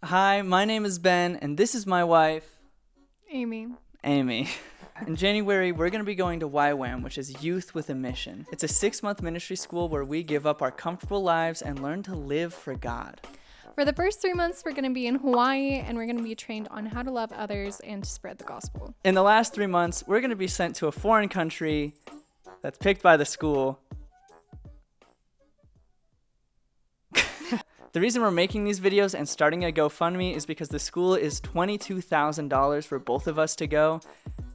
Hi, my name is Ben, and this is my wife, Amy. Amy. In January, we're going to be going to YWAM, which is Youth with a Mission. It's a 6-month ministry school where we give up our comfortable lives and learn to live for God. For the first 3 months, we're going to be in Hawaii, and we're going to be trained on how to love others and to spread the gospel. In the last 3 months, we're going to be sent to a foreign country that's picked by the school. The reason we're making these videos and starting a GoFundMe is because the school is $22,000 for both of us to go,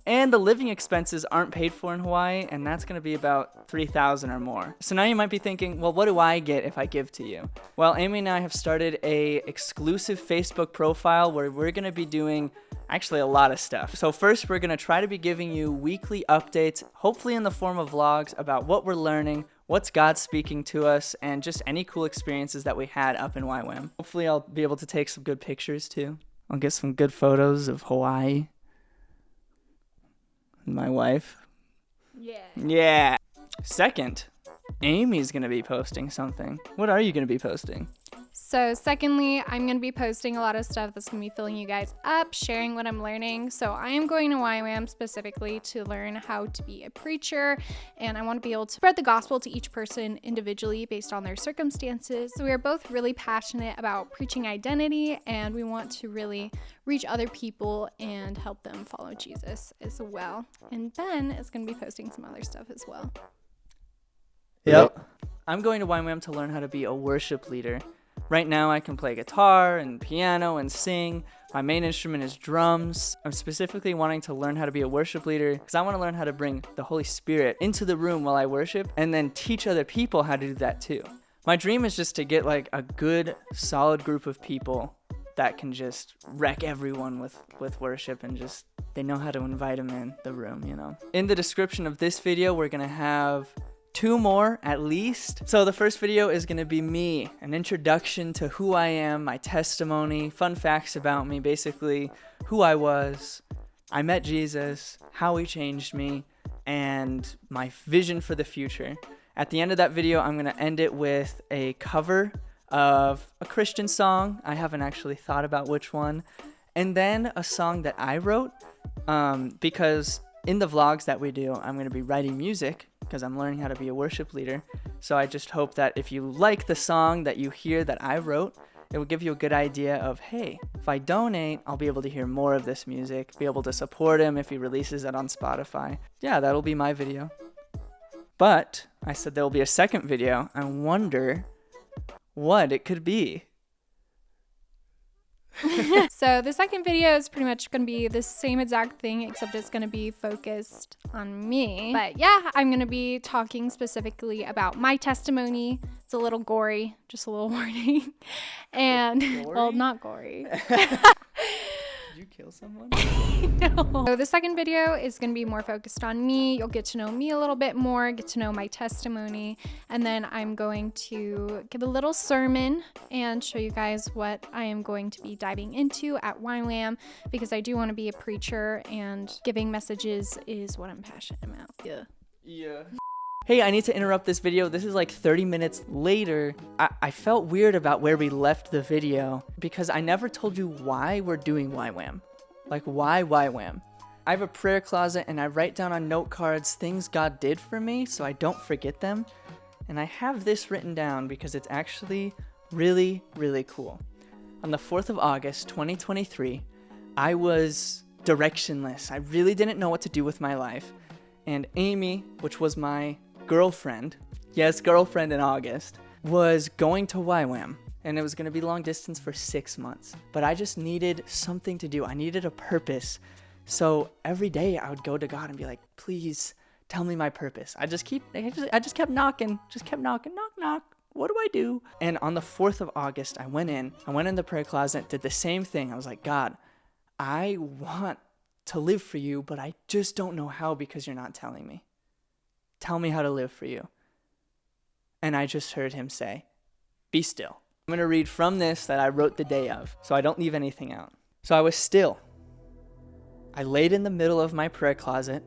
and the living expenses aren't paid for in Hawaii, and that's going to be about $3,000 or more. So now you might be thinking, well, what do I get if I give to you? Well, Amy and I have started a exclusive Facebook profile where we're going to be doing actually a lot of stuff. So first, we're going to try to be giving you weekly updates, hopefully in the form of vlogs, about what we're learning, what's God speaking to us, and just any cool experiences that we had up in YWAM. Hopefully I'll be able to take some good pictures too. I'll get some good photos of Hawaii. My wife. Yeah. Second, Amy's going to be posting something. What are you going to be posting? So secondly, I'm going to be posting a lot of stuff that's going to be filling you guys up, sharing what I'm learning. So I am going to YWAM specifically to learn how to be a preacher, and I want to be able to spread the gospel to each person individually based on their circumstances. So we are both really passionate about preaching identity, and we want to really reach other people and help them follow Jesus as well. And Ben is going to be posting some other stuff as well. Yep. I'm going to YWAM to learn how to be a worship leader. Right now I can play guitar and piano and sing. My main instrument is drums. I'm specifically wanting to learn how to be a worship leader because I want to learn how to bring the Holy Spirit into the room while I worship and then teach other people how to do that too. My dream is just to get like a good, solid group of people that can just wreck everyone with worship and just, they know how to invite them in the room, you know. In the description of this video, we're going to have 2 more at least. So the first video is going to be me, an introduction to who I am, my testimony, fun facts about me, basically who I was, I met Jesus, how he changed me, and my vision for the future. At the end of that video, I'm going to end it with a cover of a Christian song. I haven't actually thought about which one. And then a song that I wrote, because in the vlogs that we do, I'm going to be writing music because I'm learning how to be a worship leader. So I just hope that if you like the song that you hear that I wrote, it will give you a good idea of, hey, if I donate, I'll be able to hear more of this music, be able to support him if he releases it on Spotify. Yeah, that'll be my video. But I said there will be a second video. I wonder what it could be. So the second video is pretty much going to be the same exact thing, except it's going to be focused on me. But yeah, I'm going to be talking specifically about my testimony. It's a little gory, just a little warning. And, Gory? well, not gory. Did you kill someone? No. So the second video is going to be more focused on me. You'll get to know me a little bit more, get to know my testimony, and then I'm going to give a little sermon and show you guys what I am going to be diving into at YWAM, because I do want to be a preacher, and giving messages is what I'm passionate about. Yeah. Hey, I need to interrupt this video. This is like 30 minutes later. I felt weird about where we left the video because I never told you why we're doing YWAM. Like, why YWAM? I have a prayer closet and I write down on note cards things God did for me so I don't forget them. And I have this written down because it's actually really, really cool. On the 4th of August, 2023, I was directionless. I really didn't know what to do with my life. And Amy, which was my girlfriend, yes, girlfriend in August, was going to YWAM, and it was going to be long distance for 6 months. But I just needed something to do. I needed a purpose. So every day I would go to God and be like, please tell me my purpose. I just kept knocking, knock, knock. What do I do? And on the 4th of August, I went in the prayer closet, did the same thing. I was like, God, I want to live for you, but I just don't know how because you're not telling me. Tell me how to live for you. And I just heard him say, be still. I'm going to read from this that I wrote the day of, so I don't leave anything out. So I was still. I laid in the middle of my prayer closet,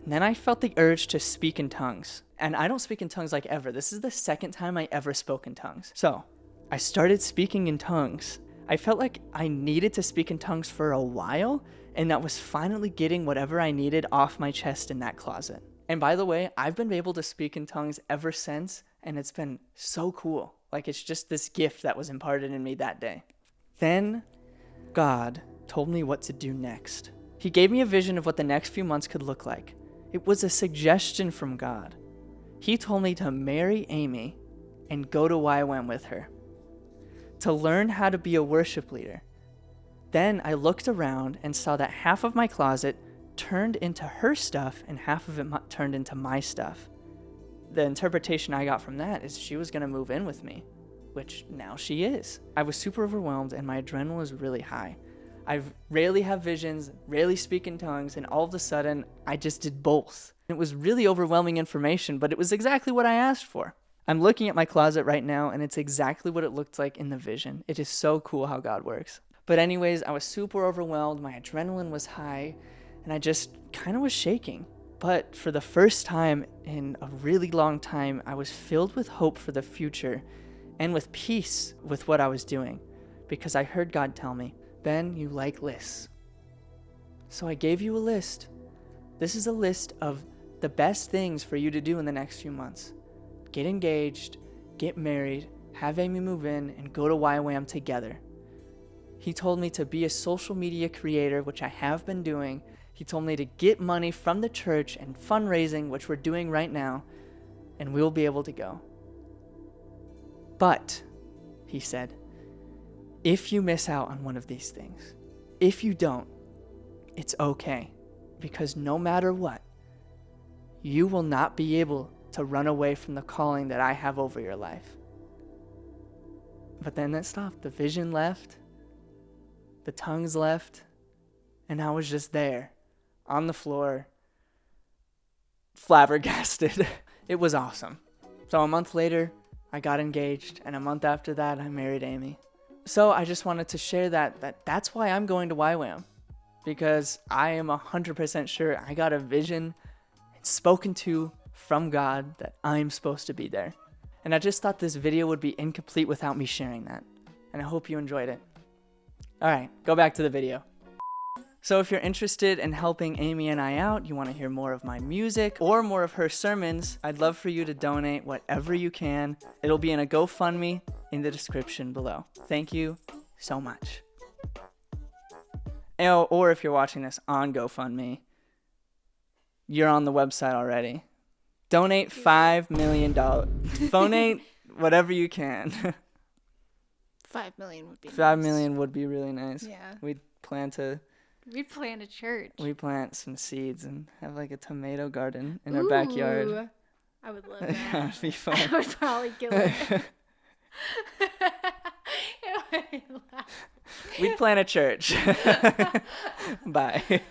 and then I felt the urge to speak in tongues. And I don't speak in tongues like ever. This is the second time I ever spoke in tongues. So I started speaking in tongues. I felt like I needed to speak in tongues for a while, and that was finally getting whatever I needed off my chest in that closet. And by the way, I've been able to speak in tongues ever since, and it's been so cool. Like, it's just this gift that was imparted in me that day. Then God told me what to do next. He gave me a vision of what the next few months could look like. It was a suggestion from God. He told me to marry Amy and go to YWAM with her, to learn how to be a worship leader. Then I looked around and saw that half of my closet turned into her stuff and half of it turned into my stuff. The interpretation I got from that is she was going to move in with me, which now she is. I was super overwhelmed and my adrenaline was really high. I rarely have visions, rarely speak in tongues, and all of a sudden, I just did both. It was really overwhelming information, but it was exactly what I asked for. I'm looking at my closet right now, and it's exactly what it looked like in the vision. It is so cool how God works. But anyways, I was super overwhelmed, my adrenaline was high, and I just kind of was shaking. But for the first time in a really long time, I was filled with hope for the future and with peace with what I was doing, because I heard God tell me, Ben, you like lists. So I gave you a list. This is a list of the best things for you to do in the next few months. Get engaged, get married, have Amy move in, and go to YWAM together. He told me to be a social media creator, which I have been doing. He told me to get money from the church and fundraising, which we're doing right now, and we'll be able to go. But, he said, if you miss out on one of these things, if you don't, it's okay, because no matter what, you will not be able to run away from the calling that I have over your life. But then that stopped. The vision left, the tongues left, and I was just there, on the floor, flabbergasted. It was awesome. So a month later, I got engaged, and a month after that, I married Amy. So I just wanted to share that's why I'm going to YWAM, because I am 100% sure I got a vision spoken to from God that I'm supposed to be there. And I just thought this video would be incomplete without me sharing that. And I hope you enjoyed it. All right, go back to the video. So if you're interested in helping Amy and I out, you want to hear more of my music or more of her sermons, I'd love for you to donate whatever you can. It'll be in a GoFundMe in the description below. Thank you so much. Or if you're watching this on GoFundMe, you're on the website already. Donate $5 million. Donate whatever you can. 5 million would be 5 nice. million would be really nice. Yeah. We'd plant a church. We plant some seeds and have like a tomato garden in our backyard. I would love that. That'd be fun. I would probably kill it. We'd plant a church. Bye.